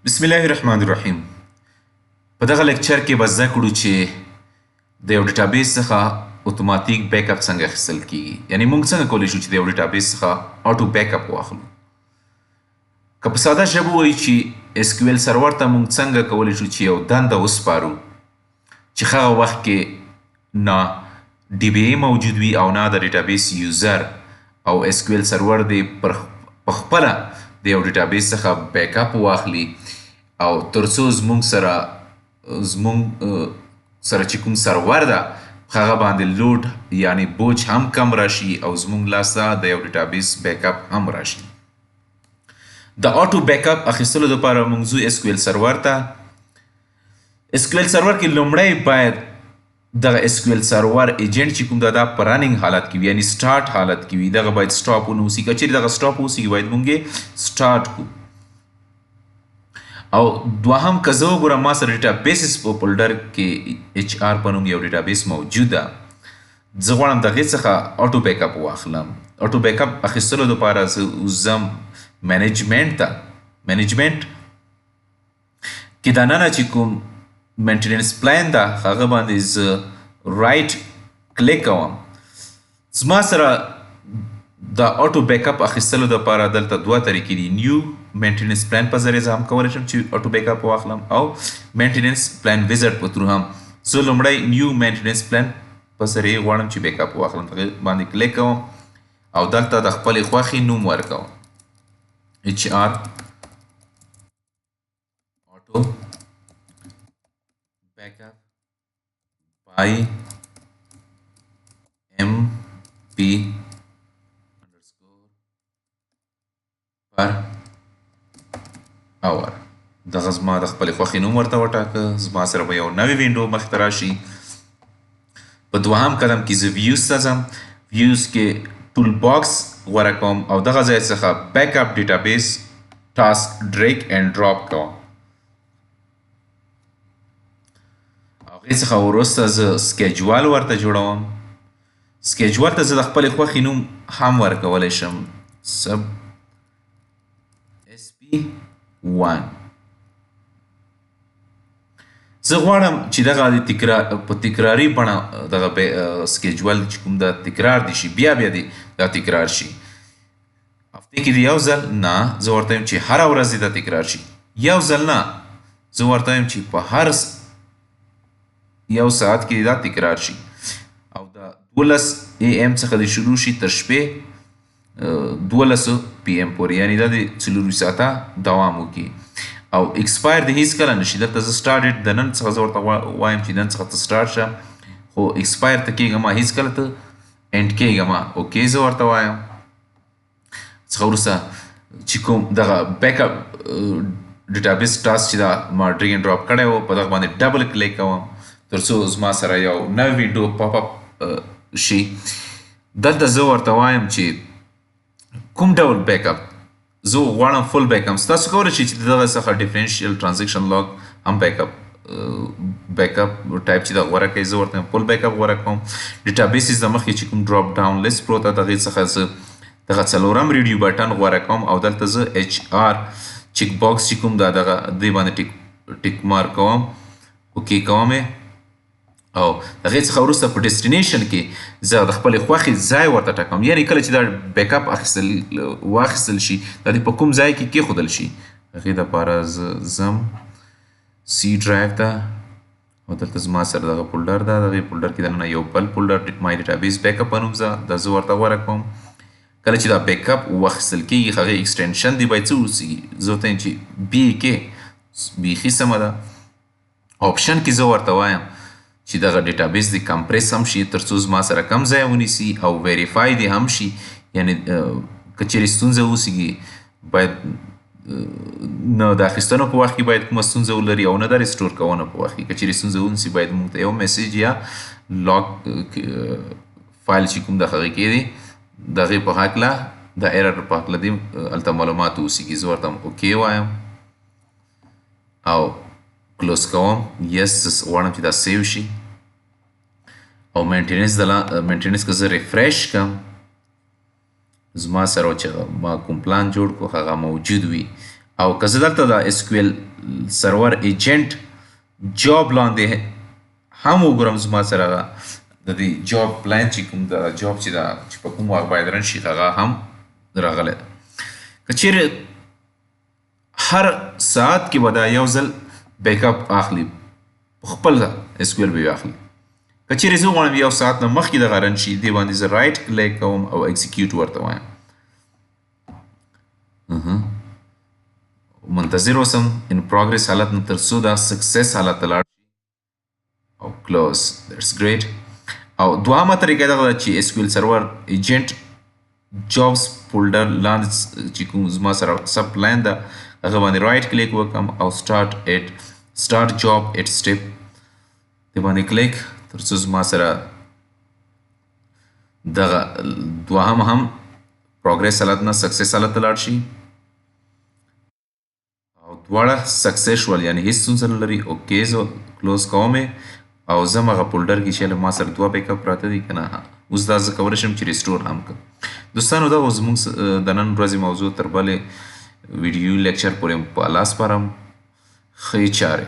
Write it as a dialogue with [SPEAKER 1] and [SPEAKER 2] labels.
[SPEAKER 1] بسم الله الرحمن الرحیم. په دغه لیکچر کې به زده کړو چې د یو ډیټابیس څخه اتوماتیک بیک اپ څنګه اخیستل کیږي. یعنی موږ څنګه کولی شو چې د یو ډیټابیس څخه آټو بیک اپ واخلو. که په ساده ژبه ووایو چې اس کیو ایل سرور ته موږ څنګه کولی شو چې یو دنده وسپارو چې هغه وخت کې نه ډي بي ای موجود وي او نه د ډیټابیس یوزر او اس کیو ایل سرور دې په خپله د یو ډیټابیس څخه بیک اپ واخلي او ترڅو زموږ سره چې کوم سرور ده هغه باندې لوډ یعنی بوج هم کم راشي او زموږ لاسته د یو ډیټابیس بیک اپ هم راشي. د آټو بیک اپ اخیستلو لپاره موږ ځو اس کیو ایل سرور ته. اس کیو ایل سرور کې لومړی باید دغه اس کیو ایل سرور ایجنټ چې کوم دا په رننګ حالت کې وي یعنی سٹارټ حالت کې وي دغه باید سټاپ ونه اوسي. که چیرې دغه سټاپ اوسي باید موږ سټارټ کړو. او دوهم که زه وګورم ما سره ډیټابیسز په فولډر کې اچ آر په نوم یو ډیټابیس موجود ده. زه غواړم د هغې څخه آټو بیک اپ واخلم. آټو بیک اپ اخیستلو دپاره زه ځم مینجمنټ ته. مینجمنټ کې دننه چې کوم مینټیننس پلان ده هغه باندې زه رایټ کلیک کوم. زما سره د آټو بیک اپ اخیستلو دپاره دلته دوه طریقې دي. نیو مینټیننس پلان په ذریعه زه هم کولی شم چې آټو بیک اپ واخلم او مینټیننس پلان ویزټ په تھرو هم. زه لومړی نیو مینټیننس پلان په ذریعه غواړم چې بیک اپ واخلم. هغې باندې کلیک کوم او دلته د خپلې خوښې نوم ورکوم. اچ آر آټو بیک اپ بائی ایم پی پر اور. دغه زما د خپلې خوښې نوم ورته وټاکه. زما سره به یو نوې وینډو مخې ته راشي. په دوهم قدم کې زه ویوز ته ځم. ویوز کې ټول باکس غوره کوم او دغه ځای څخه بیک اپ ډیټابیس ټاسک ډریګ اینډ ډراپ کوم. هغې څخه وروسته زه سکیجول ورته جوړوم. سکیجول ته زه د خپلې خوښې نوم هم ورکولی شم. سب اس پی 1. زه غواړم چې دغه په تکراري بڼه دغه سکیجول چې کوم دا تکرار دي شي بیا دې دا تکرار شي. هفتې کې د یو ځل نه زه ورته یم چې هره ورځ دې دا تکرار شي. یو ځل نه زه ورته یم چې په هر یو ساعت کې دا تکرار شي او د 12 AM څخه د شروع شي تر شپې 12 PM پورې یعنی دا د 4 ساعته دوام وکړي او ایکسپایر د هیڅ کله نشي. دلته زه سټارټډ د نن څخه زه ورته وایم چې نن څخه ته سټارټ شه خو ایکسپایر ته کېږه ما هیڅ کله ته اینډ کېږه ما اوکې زه ورته وایم. څخه وروسته چې کوم دغه بیک اپ ډیټابیس ټاسک چې دا ما ډریګ اینډ ډراپ کړی و په دغه باندې ډبل کلیک کوم تر څو زما سره یو نوی وینډو پاپ اپ شي. دلته زه ورته وایم چې کوم ډول بیک اپ زه غواړم. فل بیک اپ تاسو کولی شئ چې دغه څخه ډیفرنشیل ټرانزیکشن لاګ هم بیک اپ ټایپ چې دا غوره کوي. زه ورته فل بیک اپ غوره کوم. ډیټابیسز د مخکې چې کوم ډراپ ډاون لیست پروت ده دغې څخه زه دغه څلورم ریډیو بټن غوره کوم او دلته زه اچ آر چیک باکس چې کوم دا دغه دې باندې ټیک مارک کوم اوکې کوم او هغې څخه وروسته په ډیسټینیشن کې زه د خپلې خوښې ځای ورته ټاکم. یعنې کله چې دا بیک اپ واخیستل شي دا دې په کوم ځای کې کېښودل شي. هغې دپاره زه ځم سی ډرایو ته او دلته زما سره دغه فولډر ده. دغې فولډر کې دننه یو بل فولډر مای ډیټابیس بیک اپ په نوم دا زه ورته غوره کوم. کله چې دا بیک اپ واخیستل کېږي هغې ایکسټینشن دی باید څه اوسي. زه ورته یم چې بی کې بیخي سمه ده. آپشن کې زه ورته وایم چې دغه ډیټابیس د کمپریس هم شي تر څو زما سره کم ځای ونیسي او ویریفای دی هم شي. یعنی که چیرې ستونزه وسیږي باید نه د اخیستنو په وخت کې باید کومه ستونزه ولري او نه د ریسټور کولو په وخت کې. که چیرې ستونزه ونیسي باید موږ ته یو میسیج یا لاګ فایل چې کوم د هغې کې دی د هغې په هکله د ایرر په هکله دې هلته معلومات وسیږي. زه ورته اوکې وایم او کلوز کوم. یس غواړم چې دا سیو شي او مینټیننس که زه ریفریش کړم زما سره چې ما کوم پلان جوړ کړو هغه موجود وي او که زه دلته د اس کیو ال سرور ایجنټ جاب لاندې هم وګورم زما سره د دې جاب پلان چې کوم د جاب چې په کوم وخت باید رن شي هغه هم راغلی ده. که چیرې هر ساعت کې به دا یو ځل بیک اپ اخلي په خپل اس کیو ال به یې اخلي. که چیرې زه غواړم یو ساعت نه مخکې دغه رن شي دې باندې زه رایټ کلیک کوم او ایکزیکیوټ ورته وایم. منتظر اوسم ان پروګرس حالت نه تر څو دا سکسس حالت ته لاړ شي او کلوز. دیټس ګریټ. او دوهمه طریقه دغه ده چې اس کیو ال سرور ایجنټ جابس فولډر لاندې چې کوم زما سره سب پلان ده هغه باندې رایټ کلیک وکړم او سټارټ جاب ایټ سټیپ دې باندې کلیک تر څو زما سره دغه دوهم هم پروګرس حالت نه سکسس حالت ته لاړ شي او دواړه سکسس شول یعنی هیڅ ستونزه نه لري. اوکې زه کلوز کوم او زه هم هغه فولډر کې چې ما سره 2 بیک اپ پراته دي که نه اوس دا زه کولی شم چې ریسټور هم کړم. دوستانو دا اوس زموږ د نن ورځې موضوع تر بلې ویډیو لیکچر پورې په الله سپارم. ښې چارې.